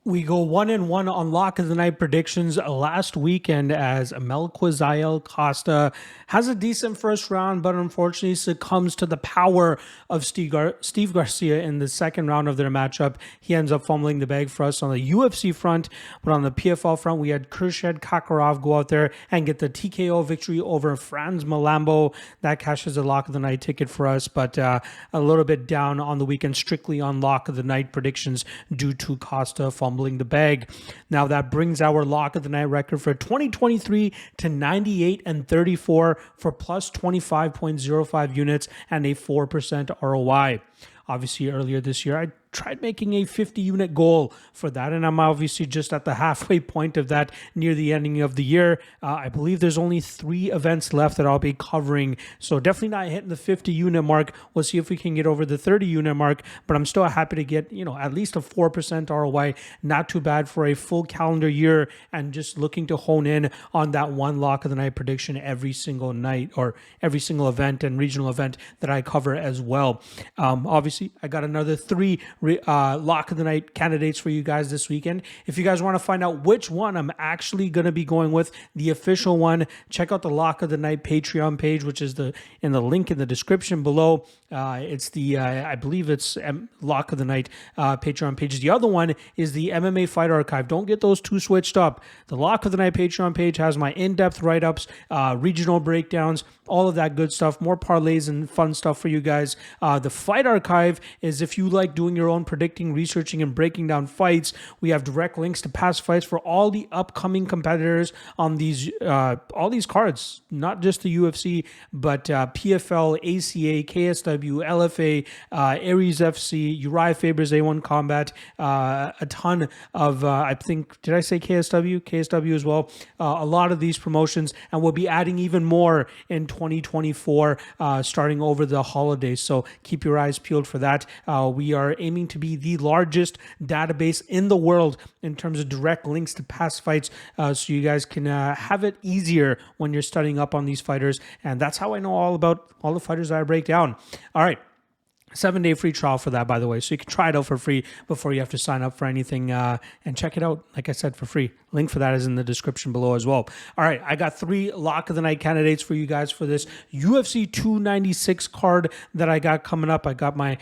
We go 1-1 on lock of the night predictions last weekend as Melquizael Costa has a decent first round, but unfortunately succumbs to the power of Steve Garcia in the second round of their matchup. He ends up fumbling the bag for us on the UFC front, but on the PFL front, we had Khurshid Kakarov go out there and get the TKO victory over Franz Malambo. That cashes a lock of the night ticket for us, but a little bit down on the weekend, strictly on lock of the night predictions due to Costa fumbling the bag. Now that brings our lock of the night record for 2023 to 98-34 for plus 25.05 units and a 4% ROI. Obviously, earlier this year, I tried making a 50 unit goal for that, and I'm obviously just at the halfway point of that near the ending of the year. I believe there's only 3 events left that I'll be covering, so definitely not hitting the 50 unit mark. We'll see if we can get over the 30 unit mark, but I'm still happy to get, at least a 4% ROI. Not too bad for a full calendar year, and just looking to hone in on that one lock of the night prediction every single night or every single event and regional event that I cover as well. Obviously, I got another 3 lock of the night candidates for you guys this weekend. If you guys want to find out which one I'm actually going to be going with, the official one, check out the lock of the night Patreon page, which is in the link in the description below. It's the I believe it's lock of the night Patreon page. The other one is the MMA Fight Archive. Don't get those two switched up. The lock of the night Patreon page has my in-depth write-ups, regional breakdowns, all of that good stuff, more parlays and fun stuff for you guys. The Fight Archive is if you like doing your own predicting, researching, and breaking down fights. We have direct links to past fights for all the upcoming competitors on these all these cards, not just the UFC, but PFL, ACA, KSW, LFA, Aries FC, Uriah Faber's A1 Combat, a ton of, I think, did I say KSW? KSW as well. A lot of these promotions, and we'll be adding even more in 2024, starting over the holidays. So keep your eyes peeled for that. We are aiming to be the largest database in the world in terms of direct links to past fights, so you guys can have it easier when you're studying up on these fighters. And that's how I know all about all the fighters that I break down. All right. 7-day free trial for that, by the way. So you can try it out for free before you have to sign up for anything, and check it out, like I said, for free. Link for that is in the description below as well. All right, I got 3 lock of the night candidates for you guys for this UFC 296 card that I got coming up. I got my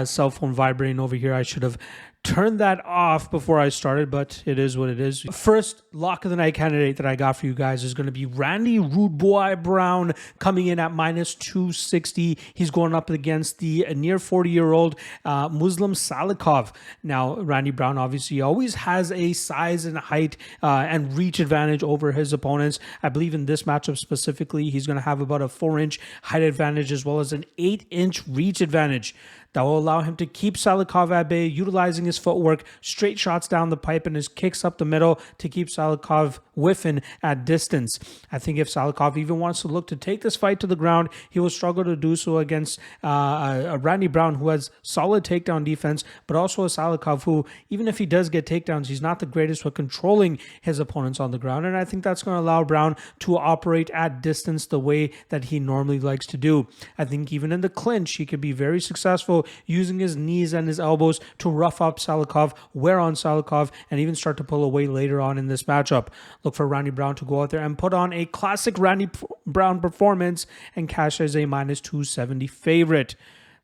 cell phone vibrating over here. I should have turned that off before I started, but it is what it is. First lock of the night candidate that I got for you guys is going to be Randy Rude Boy Brown, coming in at minus 260. He's going up against the near 40-year-old Muslim Salikov. Now, Randy Brown obviously always has a size and height and reach advantage over his opponents. I believe in this matchup specifically, he's going to have about a 4-inch height advantage as well as an 8-inch reach advantage. That will allow him to keep Salikov at bay, utilizing his footwork, straight shots down the pipe, and his kicks up the middle to keep Salikov whiffing at distance. I think if Salikov even wants to look to take this fight to the ground, he will struggle to do so against a Randy Brown who has solid takedown defense, but also a Salikov who, even if he does get takedowns, he's not the greatest with controlling his opponents on the ground. And I think that's going to allow Brown to operate at distance the way that he normally likes to do. I think even in the clinch, he could be very successful using his knees and his elbows to rough up Salikov, wear on Salikov, and even start to pull away later on in this matchup. Look for Randy Brown to go out there and put on a classic Randy Brown performance and cash as a minus 270 favorite.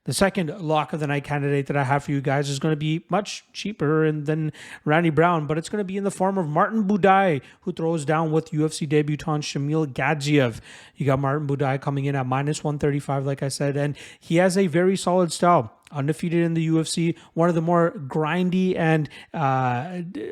The second lock of the night candidate that I have for you guys is going to be much cheaper than Randy Brown, but it's going to be in the form of Martin Budai, who throws down with UFC debutant Shamil Gadzhiev. You got Martin Budai coming in at minus 135, like I said, and he has a very solid style. Undefeated in the UFC, one of the more grindy and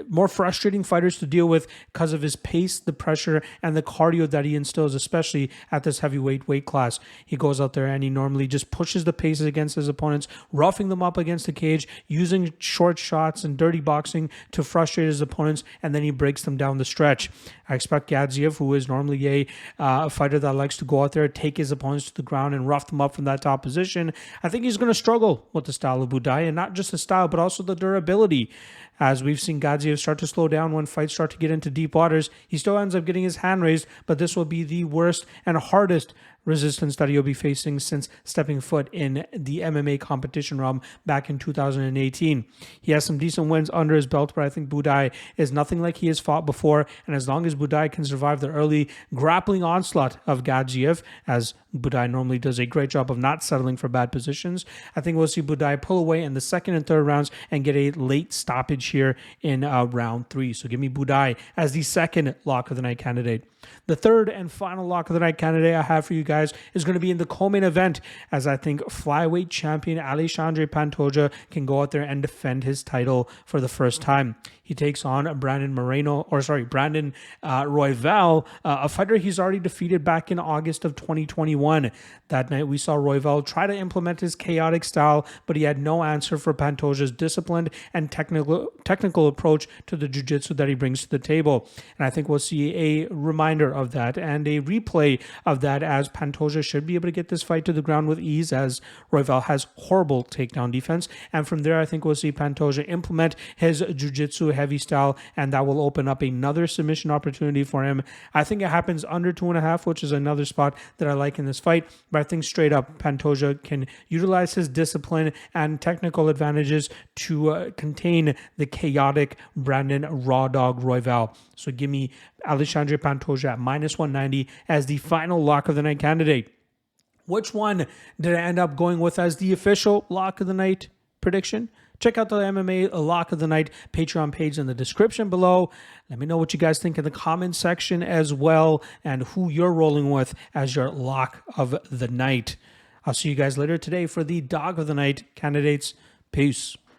more frustrating fighters to deal with because of his pace, the pressure, and the cardio that he instills, especially at this heavyweight weight class. He goes out there and he normally just pushes the paces against his opponents, roughing them up against the cage, using short shots and dirty boxing to frustrate his opponents, and then he breaks them down the stretch. I expect Gadzhiev, who is normally a fighter that likes to go out there, take his opponents to the ground and rough them up from that top position. I think he's going to struggle with the style of Budai, and not just the style, but also the durability. as we've seen Gadzhiev start to slow down when fights start to get into deep waters. He still ends up getting his hand raised, but this will be the worst and hardest resistance that he'll be facing since stepping foot in the MMA competition realm back in 2018. He has some decent wins under his belt, but I think Budai is nothing like he has fought before, and as long as Budai can survive the early grappling onslaught of Gadzhiev, as Budai normally does a great job of not settling for bad positions, I think we'll see Budai pull away in the second and third rounds and get a late stoppage here in round 3. So give me Budai as the second lock of the night candidate. The third and final lock of the night candidate I have for you guys is going to be in the co-main event, as I think flyweight champion Alexandre Pantoja can go out there and defend his title for the first time. He takes on Brandon Royval, a fighter he's already defeated back in August of 2021. That night we saw Royval try to implement his chaotic style, but he had no answer for Pantoja's disciplined and technical approach to the jiu-jitsu that he brings to the table. And I think we'll see a reminder of that and a replay of that, as Pantoja should be able to get this fight to the ground with ease, as Royval has horrible takedown defense. And from there, I think we'll see Pantoja implement his jiu-jitsu heavy style, and that will open up another submission opportunity for him. I think it happens under 2.5, which is another spot that I like in this fight. But I think straight up, Pantoja can utilize his discipline and technical advantages to contain the chaotic Brandon Raw Dog Royval. So give me Alexandre Pantoja at -190 as the final lock of the night candidate. Which one did I end up going with as the official lock of the night prediction? Check out the MMA Lock of the Night Patreon page in the description below. Let me know what you guys think in the comment section as well, and who you're rolling with as your lock of the night. I'll see you guys later today for the Dog of the Night candidates. Peace.